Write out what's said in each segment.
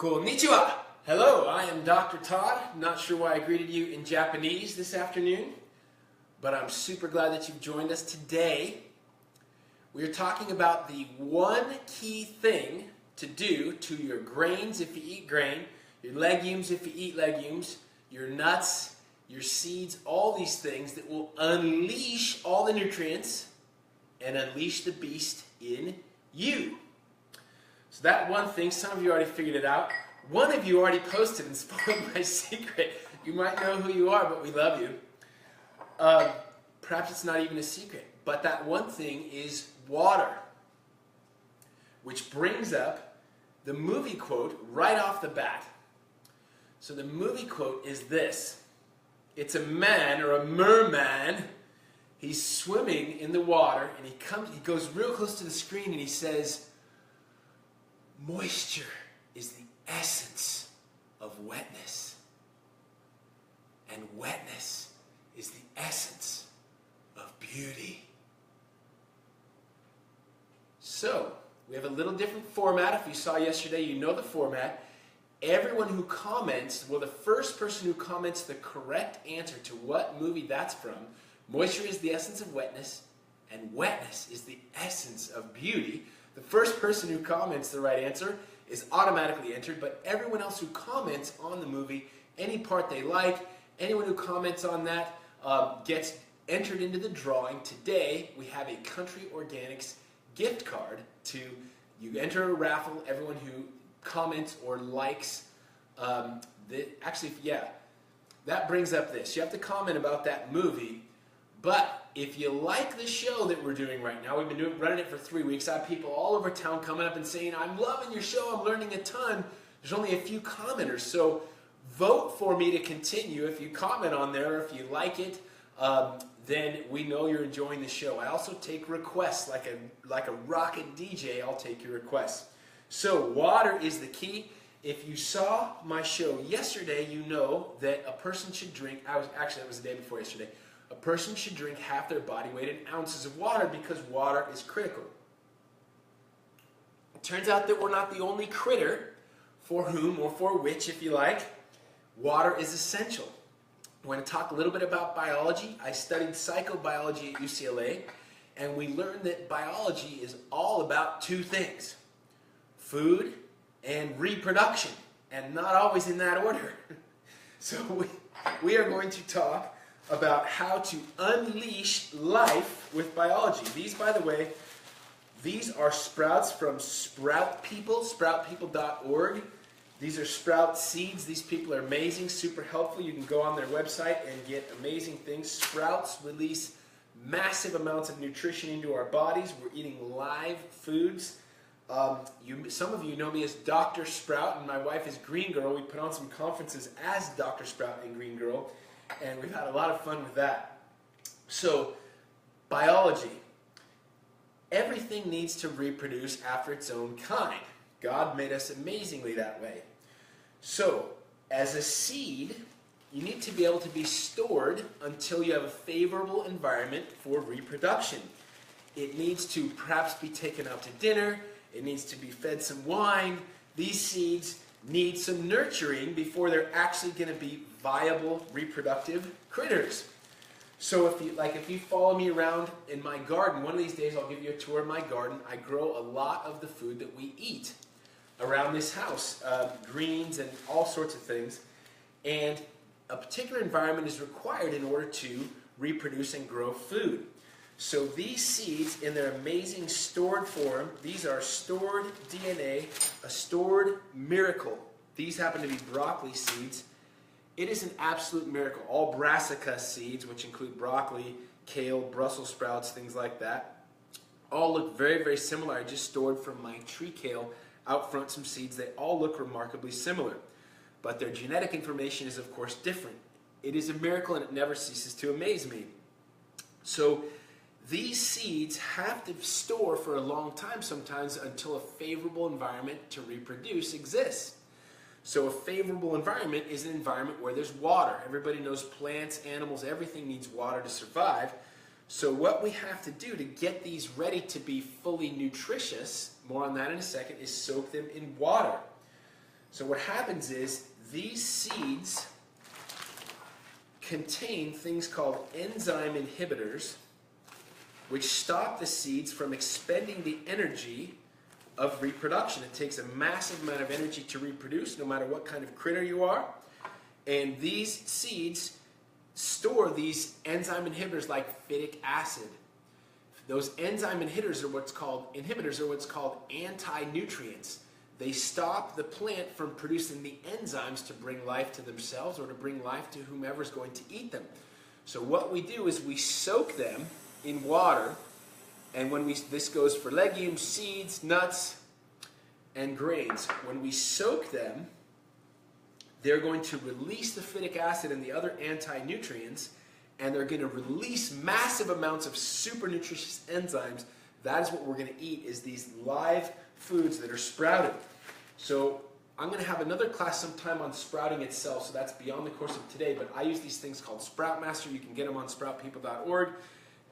Konnichiwa! Hello, I am Dr. Todd. Not sure why I greeted you in Japanese this afternoon, but I'm super glad that you've joined us today. We are talking about the one key thing to do to your grains if you eat grain, your legumes if you eat legumes, your nuts, your seeds, all these things that will unleash all the nutrients and unleash the beast in you. So that one thing, some of you already figured it out. One of you already posted and spoiled my secret. You might know who you are, but we love you. Perhaps it's not even a secret, but that one thing is water. Which brings up the movie quote right off the bat. So the movie quote is this. It's a man or a merman. He's swimming in the water and he goes real close to the screen and he says, "Moisture is the essence of wetness, and wetness is the essence of beauty." So, we have a little different format. If you saw yesterday, you know the format. Everyone who comments, well, the first person who comments the correct answer to what movie that's from, moisture is the essence of wetness, and wetness is the essence of beauty. The first person who comments the right answer is automatically entered, but everyone else who comments on the movie, any part they like, anyone who comments on that gets entered into the drawing. Today, we have a Country Organics gift card you enter a raffle, everyone who comments or likes, that brings up this. You have to comment about that movie, but if you like the show that we're doing right now, we've been running it for 3 weeks. I have people all over town coming up and saying, "I'm loving your show, I'm learning a ton." There's only a few commenters, so vote for me to continue. If you comment on there, if you like it, then we know you're enjoying the show. I also take requests, like a rocket DJ, I'll take your requests. So water is the key. If you saw my show yesterday, you know that a person should drink, that was the day before yesterday, a person should drink half their body weight in ounces of water because water is critical. It turns out that we're not the only critter for whom, or for which, if you like, water is essential. I'm going to talk a little bit about biology. I studied psychobiology at UCLA, and we learned that biology is all about two things: food and reproduction, and not always in that order. So we are going to talk about how to unleash life with biology. These, by the way, these are sprouts from Sprout People, sproutpeople.org. These are sprout seeds. These people are amazing, super helpful. You can go on their website and get amazing things. Sprouts release massive amounts of nutrition into our bodies. We're eating live foods. Some of you know me as Dr. Sprout, and my wife is Green Girl. We put on some conferences as Dr. Sprout and Green Girl, and we've had a lot of fun with that. So, biology. Everything needs to reproduce after its own kind. God made us amazingly that way. So, as a seed, you need to be able to be stored until you have a favorable environment for reproduction. It needs to perhaps be taken out to dinner. It needs to be fed some wine. These seeds need some nurturing before they're actually going to be viable reproductive critters. So if you follow me around in my garden, one of these days I'll give you a tour of my garden. I grow a lot of the food that we eat around this house, greens and all sorts of things. And a particular environment is required in order to reproduce and grow food. So these seeds, in their amazing stored form, these are stored DNA, a stored miracle. These happen to be broccoli seeds. It is an absolute miracle. All brassica seeds, which include broccoli, kale, Brussels sprouts, things like that, all look very, very similar. I just stored from my tree kale out front some seeds. They all look remarkably similar. But their genetic information is, of course, different. It is a miracle, and it never ceases to amaze me. So these seeds have to store for a long time sometimes until a favorable environment to reproduce exists. So a favorable environment is an environment where there's water. Everybody knows plants, animals, everything needs water to survive. So what we have to do to get these ready to be fully nutritious, more on that in a second, is soak them in water. So what happens is these seeds contain things called enzyme inhibitors, which stop the seeds from expending the energy of reproduction. It takes a massive amount of energy to reproduce, no matter what kind of critter you are. And these seeds store these enzyme inhibitors like phytic acid. Those enzyme inhibitors are what's called anti-nutrients. They stop the plant from producing the enzymes to bring life to themselves or to bring life to whomever's going to eat them. So what we do is we soak them in water, and this goes for legumes, seeds, nuts, and grains. When we soak them, they're going to release the phytic acid and the other anti-nutrients, and they're going to release massive amounts of super nutritious enzymes. That is what we're going to eat, is these live foods that are sprouted. So I'm going to have another class sometime on sprouting itself, so that's beyond the course of today, but I use these things called Sprout Master. You can get them on sproutpeople.org.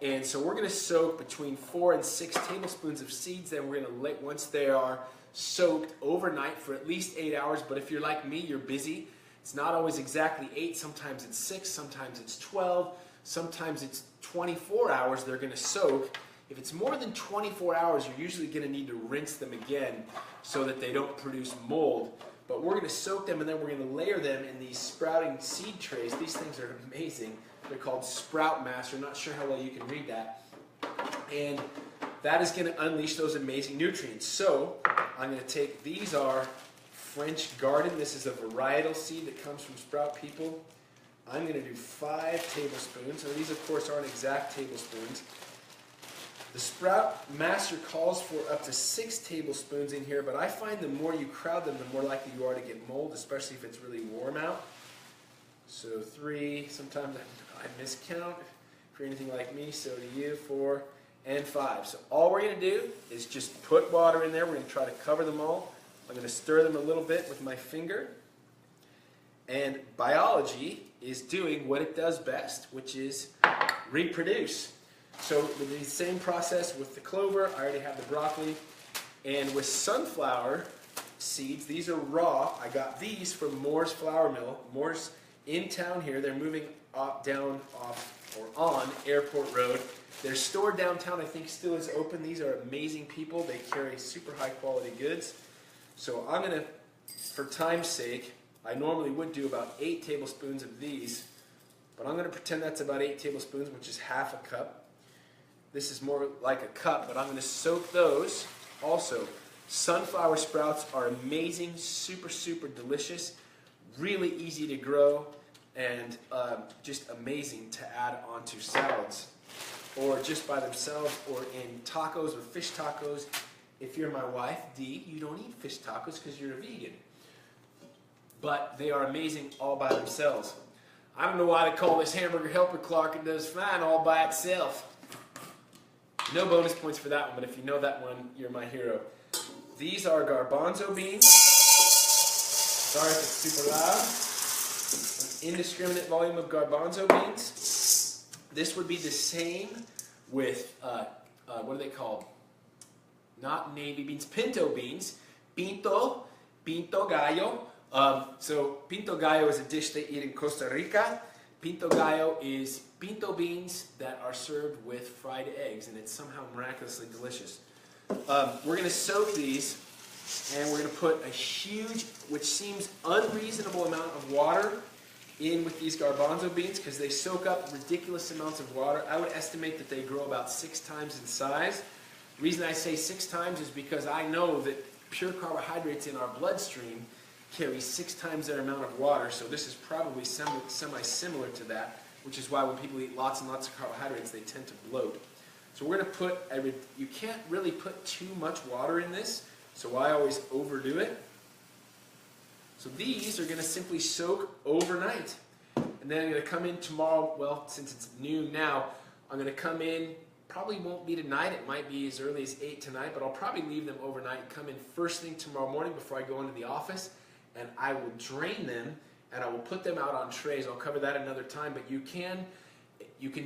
And so we're going to soak between 4 and 6 tablespoons of seeds. Then we're going to let, once they are soaked overnight for at least 8 hours. But if you're like me, you're busy. It's not always exactly 8. Sometimes it's 6. Sometimes it's 12. Sometimes it's 24 hours they're going to soak. If it's more than 24 hours, you're usually going to need to rinse them again so that they don't produce mold. But we're going to soak them, and then we're going to layer them in these sprouting seed trays. These things are amazing. They're called Sprout Master. I'm not sure how well you can read that. And that is going to unleash those amazing nutrients. So I'm going to take, these are French Garden. This is a varietal seed that comes from Sprout People. I'm going to do 5 tablespoons. Now these, of course, aren't exact tablespoons. The Sprout Master calls for up to 6 tablespoons in here, but I find the more you crowd them, the more likely you are to get mold, especially if it's really warm out. So 3, sometimes I miscount. If you're anything like me, so do you. 4 and 5. So all we're going to do is just put water in there. We're going to try to cover them all. I'm going to stir them a little bit with my finger. And biology is doing what it does best, which is reproduce. So with the same process with the clover, I already have the broccoli. And with sunflower seeds, these are raw. I got these from Moore's Flour Mill. Moore's in town here. They're moving down off or on Airport Road. Their store downtown, I think, still is open. These are amazing people. They carry super high quality goods. So I'm going to, for time's sake, I normally would do about 8 tablespoons of these, but I'm going to pretend that's about 8 tablespoons, which is half a cup. This is more like a cup, but I'm going to soak those. Also, sunflower sprouts are amazing, super, super delicious, really easy to grow, and just amazing to add onto salads, or just by themselves, or in tacos or fish tacos. If you're my wife, Dee, you don't eat fish tacos because you're a vegan. But they are amazing all by themselves. I don't know why they call this hamburger helper Clark. It does fine all by itself. No bonus points for that one, but if you know that one, you're my hero. These are garbanzo beans. Sorry if it's super loud. An indiscriminate volume of garbanzo beans. This would be the same with, what are they called? Not navy beans, pinto beans. Pinto gallo. So pinto gallo is a dish they eat in Costa Rica. Pinto gallo is pinto beans that are served with fried eggs, and it's somehow miraculously delicious. We're going to soak these, and we're going to put a huge, which seems unreasonable amount of water in with these garbanzo beans because they soak up ridiculous amounts of water. I would estimate that they grow about 6 times in size. The reason I say 6 times is because I know that pure carbohydrates in our bloodstream carry 6 times that amount of water, so this is probably semi-similar to that, which is why when people eat lots and lots of carbohydrates, they tend to bloat. So we're going to put, you can't really put too much water in this, so I always overdo it. So these are going to simply soak overnight. And then I'm going to come in tomorrow, well, since it's noon now, I'm going to come in, probably won't be tonight, it might be as early as 8 tonight, but I'll probably leave them overnight and come in first thing tomorrow morning before I go into the office. And I will drain them, and I will put them out on trays. I'll cover that another time, but you can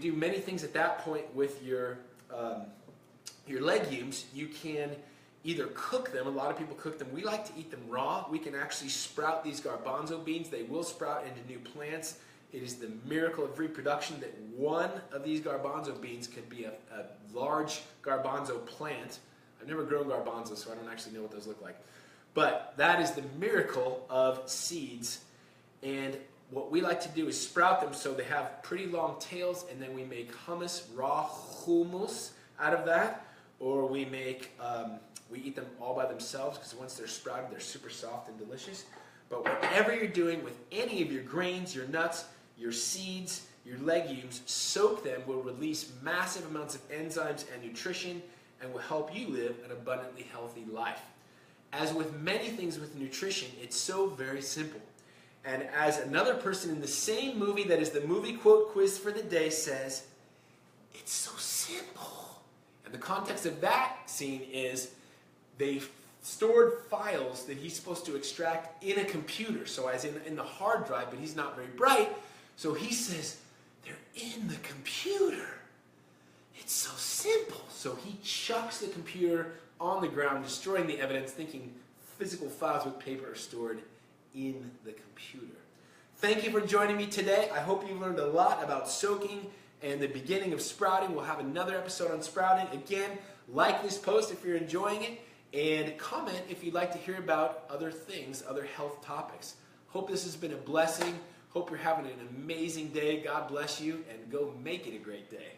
do many things at that point with your legumes. You can either cook them. A lot of people cook them. We like to eat them raw. We can actually sprout these garbanzo beans. They will sprout into new plants. It is the miracle of reproduction that one of these garbanzo beans could be a large garbanzo plant. I've never grown garbanzo, so I don't actually know what those look like. But that is the miracle of seeds. And what we like to do is sprout them so they have pretty long tails, and then we make hummus, raw hummus out of that. Or we make, we eat them all by themselves, because once they're sprouted, they're super soft and delicious. But whatever you're doing with any of your grains, your nuts, your seeds, your legumes, soak them will release massive amounts of enzymes and nutrition and will help you live an abundantly healthy life. As with many things with nutrition, it's so very simple. And as another person in the same movie that is the movie quote quiz for the day says, it's so simple. And the context of that scene is they stored files that he's supposed to extract in a computer, so as in the hard drive, but he's not very bright. So he says, they're in the computer. It's so simple. So he chucks the computer on the ground, destroying the evidence, thinking physical files with paper are stored in the computer. Thank you for joining me today. I hope you learned a lot about soaking and the beginning of sprouting. We'll have another episode on sprouting. Again, like this post if you're enjoying it, and comment if you'd like to hear about other things, other health topics. Hope this has been a blessing. Hope you're having an amazing day. God bless you, and go make it a great day.